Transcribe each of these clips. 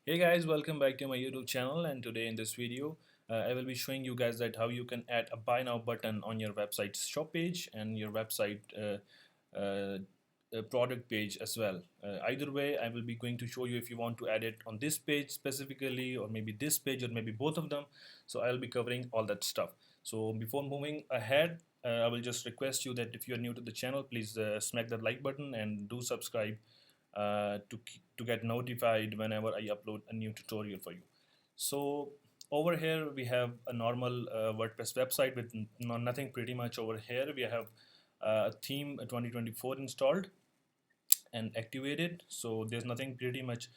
Hey guys, welcome back to my YouTube channel, and today in this video I will be showing you guys that how you can add a buy now button on your website's shop page and your website product page as well. Either way, I will be going to show you if you want to add it on this page specifically, or maybe this page, or maybe both of them. So I'll be covering all that stuff. So before moving ahead, I will just request you that if you are new to the channel, please smack that like button and do subscribe to get notified whenever I upload a new tutorial for you. So over here we have a normal WordPress website with nothing pretty much over here. We have a theme 2024 installed and activated, so there's nothing pretty much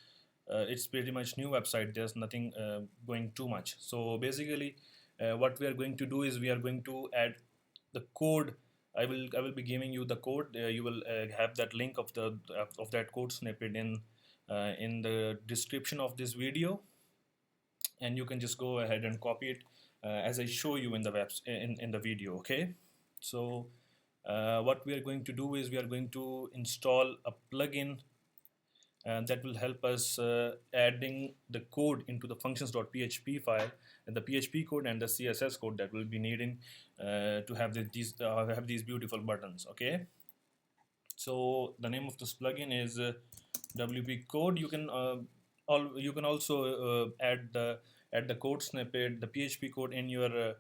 it's pretty much new website. There's nothing going too much. So basically what we are going to do is we are going to add the code. I will be giving you the code. You will have that link of that code snippet in the description of this video, and you can just go ahead and copy it as I show you in the in the video. Okay, so what we are going to do is we are going to install a plugin that will help us adding the code into the functions.php file, and the PHP code and the CSS code that we'll be needing to have these beautiful buttons. Okay, so the name of this plugin is WP code. You can also add the code snippet, the PHP code in your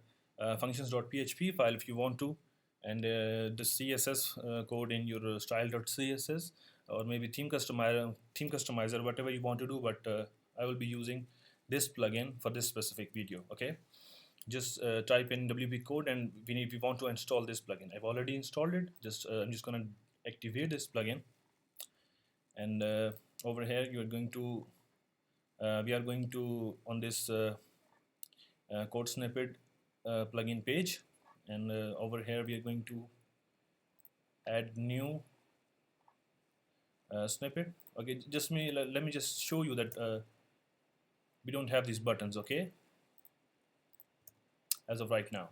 functions.php file if you want to, and the CSS code in your style.css, or maybe theme customizer, whatever you want to do. But I will be using this plugin for this specific video. Okay, just type in WP code, and we want to install this plugin. I've already installed it. I'm just gonna activate this plugin, and over here you are going to we are going to on this code snippet plugin page, and over here we are going to add new snippet. Okay, let me just show you that we don't have these buttons, okay, as of right now.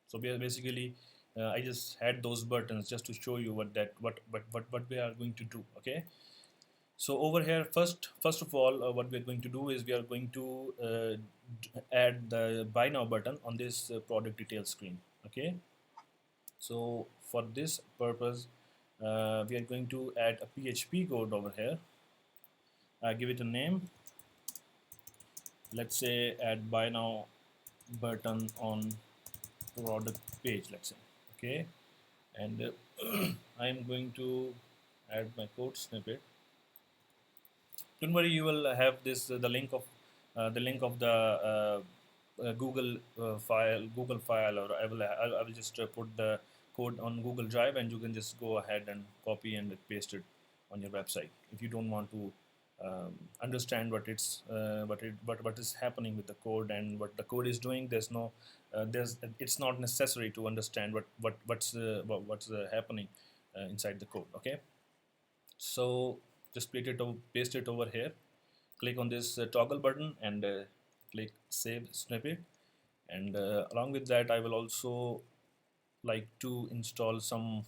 So we are basically I just had those buttons just to show you what we are going to do. Okay, so over here, first of all, what we are going to do is we are going to add the buy now button on this product details screen. Okay, so for this purpose we are going to add a PHP code over here. Give it a name. Let's say add buy now button on product page, let's say. Okay, and I am going to add my code snippet. Don't worry, you will have this the link of the Google file, or I will just put the code on Google Drive, and you can just go ahead and copy and paste it on your website if you don't want to understand what is happening with the code and what the code is doing. It's not necessary to understand what's happening inside the code. Okay, so just paste it over here. Click on this toggle button, and click save snippet, and along with that I will also like to install some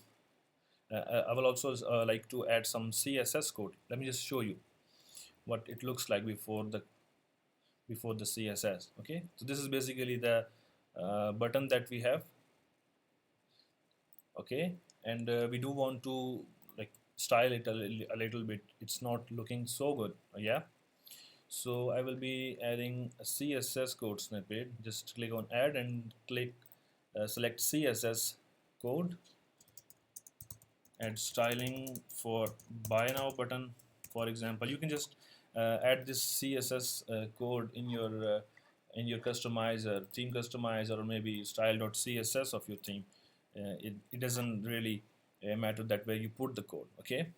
I will also like to add some CSS code. Let me just show you what it looks like before the CSS. Okay, so this is basically the button that we have. Okay, and we do want to like style it a little bit. It's not looking so good. Yeah, so I will be adding a CSS code snippet. Just click on add and select CSS code, add styling for buy now button. For example, you can just add this CSS code in your customizer, theme customizer, or maybe style.css of your theme. It doesn't really matter that where you put the code. Okay,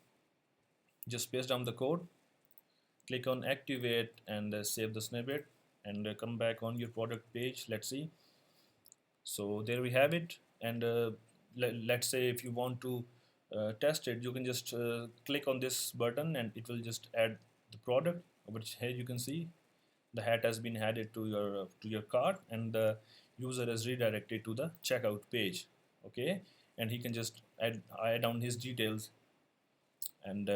just paste down the code, click on activate, and save the snippet, and come back on your product page. Let's see. So there we have it, and let's say if you want to test it, you can just click on this button, and it will just add the product, which here you can see the hat has been added to your cart, and the user is redirected to the checkout page. Okay, and he can just add down his details, and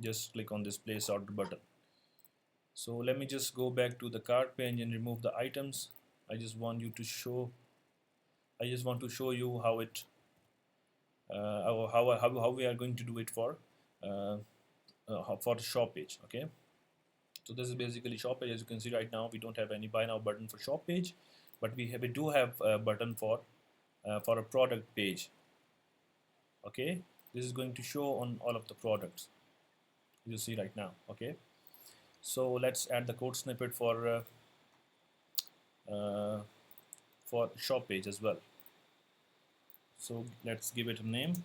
just click on this place order button. So let me just go back to the cart page and remove the items. I just want you to show I just want to show you how it how we are going to do it uh, for the shop page. Okay, so this is basically shop page. As you can see right now, we don't have any buy now button for shop page, but we do have a button for a product page. Okay, this is going to show on all of the products you see right now. Okay, so let's add the code snippet uh, for shop page as well. So let's give it a name.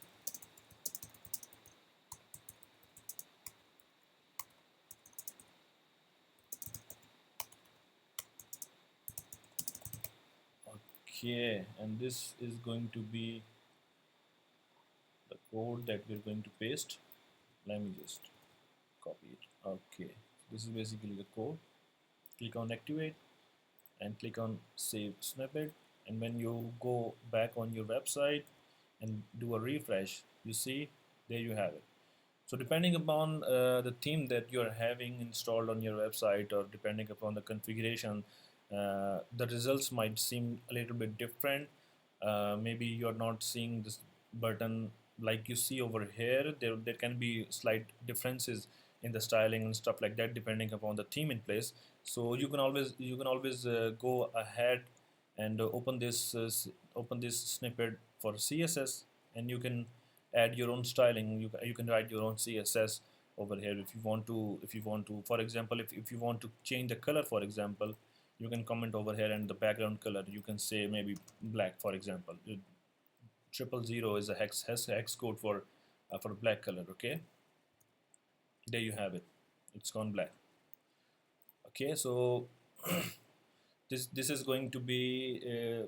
Okay, and this is going to be the code that we're going to paste. Let me just copy it. Okay, this is basically the code. Click on activate and click on save snippet, and when you go back on your website and do a refresh, you see there you have it. So depending upon the theme that you're having installed on your website, or depending upon the configuration, the results might seem a little bit different. Maybe you're not seeing this button like you see over here. There can be slight differences in the styling and stuff like that depending upon the theme in place. So you can always go ahead and open this snippet for CSS, and you can add your own styling. You can write your own CSS over here if you want to, for example, if you want to change the color, for example, you can comment over here, and the background color you can say maybe black, for example. 000 is a hex code for black color. Okay, there you have it, it's gone black. Okay, so this is going to be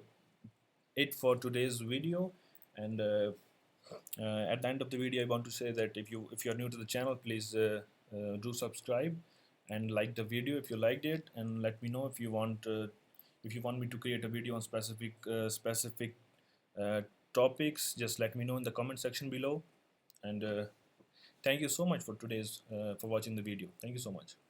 it for today's video. And at the end of the video, I want to say that if you're new to the channel, please do subscribe and like the video if you liked it, and let me know if you want me to create a video on specific uh, topics. Just let me know in the comment section below. And thank you so much for watching the video. Thank you so much.